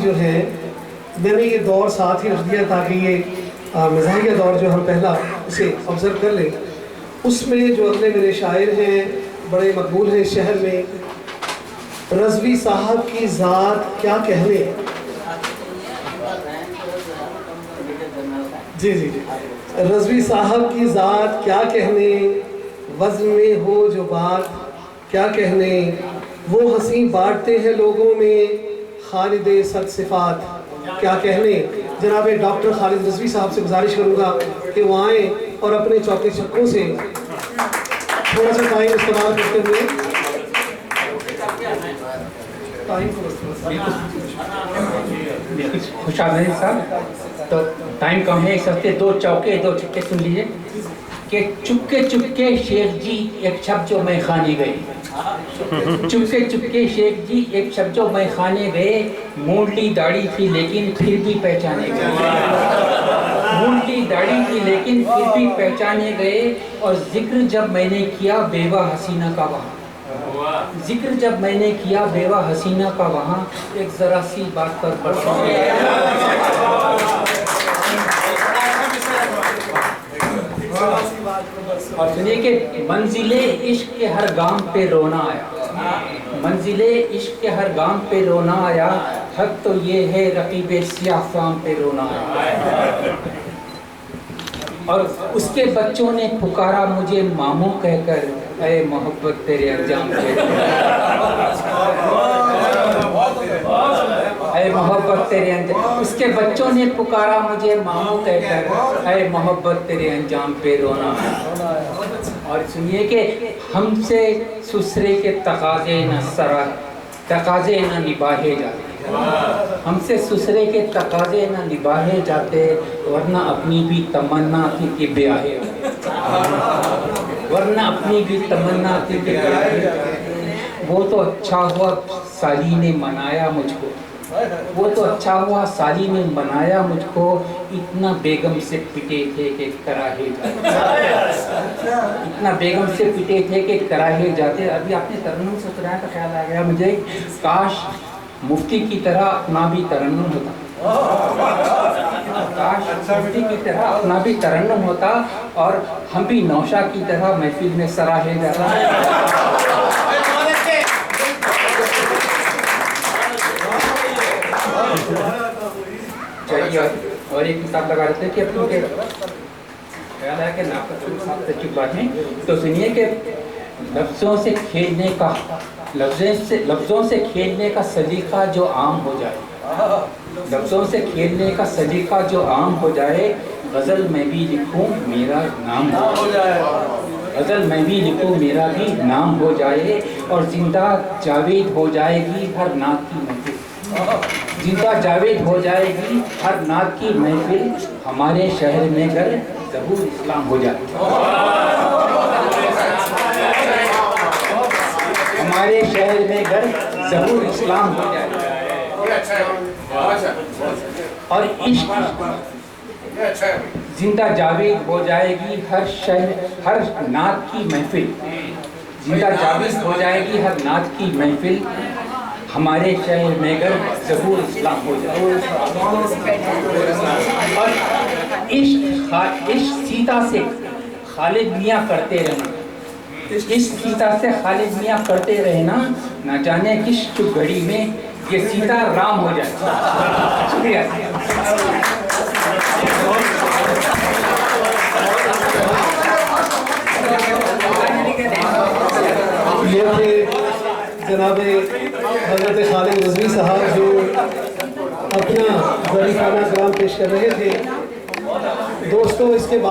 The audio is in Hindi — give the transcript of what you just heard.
जो हैं, मैंने ये दौर साथ ही रख दिया ताकि ये मज़ाहिया दौर जो हम पहला उसे ऑब्ज़र्व कर लें। उसमें जो अगले मेरे शायर हैं, बड़े मकबूल हैं इस शहर में, रज़वी साहब की ज़ात क्या कहने। जी जी जी, रज़वी साहब की ज़ात क्या कहने, वज़न में हो जो बात क्या कहने, वो हंसी बांटते हैं लोगों में, खालिद सद सिफ़ात क्या कहने। जनाब डॉक्टर खालिद रज़वी साहब से गुजारिश करूँगा कि वो आएँ और अपने चौके छक्कों से थोड़ा सा टाइम इस्तेमाल करते हुए खुशामदीद साहब। तो टाइम कम है, एक हफ्ते दो चौके दो छक्के सुन लीजिए कि चुपके चुपके शेख जी एक शब्द जो मैं खाने गए, चुपके चुपके शेख जी एक शब्द जो मैं खाने गए, मूंडली दाढ़ी थी लेकिन फिर भी पहचाने गए, मूंडली दाढ़ी थी लेकिन फिर भी पहचाने गए। और जिक्र जब मैंने किया बेवा हसीना का वहाँ, जिक्र जब मैंने किया बेवा हसीना का वहाँ, एक जरा सी बात पर और सुनिए कि मंजिले इश्क के हर गाम पे रोना आया, मंजिले इश्क के हर गाम पे रोना आया, हक तो ये है रकीबे सियाह फाम पे रोना आया। और उसके बच्चों ने पुकारा मुझे मामू कहकर, ऐ मोहब्बत तेरे अंजाम पे, ऐ मोहब्बत तेरे अंजाम। उसके बच्चों ने पुकारा मुझे मामू कहकर, ऐ मोहब्बत तेरे अंजाम पे रोना। और सुनिए कि हमसे ससुरे के तकाजे न सरा, तकाजे न निभाए जाते, हमसे ससुरे के तकाजे न निभाए जाते, वरना अपनी भी तमन्ना थी कि ब्याहे, वरना अपनी भी तमन्ना थी कि ब्याहे। वो तो अच्छा हुआ साली ने मनाया मुझको, वो तो अच्छा हुआ साली ने मनाया मुझको, इतना बेगम से पिटे थे कि कराहे जाते, इतना बेगम से पिटे थे कि कराहे जाते। अभी आपने तरन्नुम से सुनाया तो ख्याल आ गया मुझे, काश मुफ्ती की तरह अपना भी तरन्नुम होता, काश मुफ्ती की तरह अपना भी तरन्नुम होता और हम भी नौशा की तरह महफिल में सराहे जाता। चलिए और एक किताब लगा देते कि अपने ख्याल है कि सच्ची बात है। तो सुनिए कि लफ्ज़ों से खेलने का, लफ्ज़ों से खेलने का सलीका जो आम हो जाए, लफ्ज़ों से खेलने का सलीका जो आम हो जाए, गज़ल मैं भी लिखूं मेरा नाम हो जाए, गज़ल मैं भी लिखूं मेरा भी नाम हो जाए। और जिंदा जावेद हो जाएगी हर नात की महफिल, जिंदा जावेद हो जाएगी हर नात की महफिल, हमारे शहर में घर ज़हूर इस्लाम हो जाए, हमारे शहर में घर ज़हूर इस्लाम हो जाए। और इश्क जिंदा जावेद हो जाएगी हर शहर, हर नात की महफिल, जिंदा जावेद हो जाएगी हर नात की महफिल, हमारे शहर में घर ज़हूर इस्लाम हो जाए। और इश्क सीता से खालिद मियाँ करते रहना, इस सीता से खालिद मियाँ करते रहना, न जाने किस चुप घड़ी में ये सीता राम हो जाए। शुक्रिया। ये थे जनाब हज़रत खालिद रज़वी साहब जो अपना ज़रीफ़ाना कलाम पेश कर रहे थे। दोस्तों इसके बाद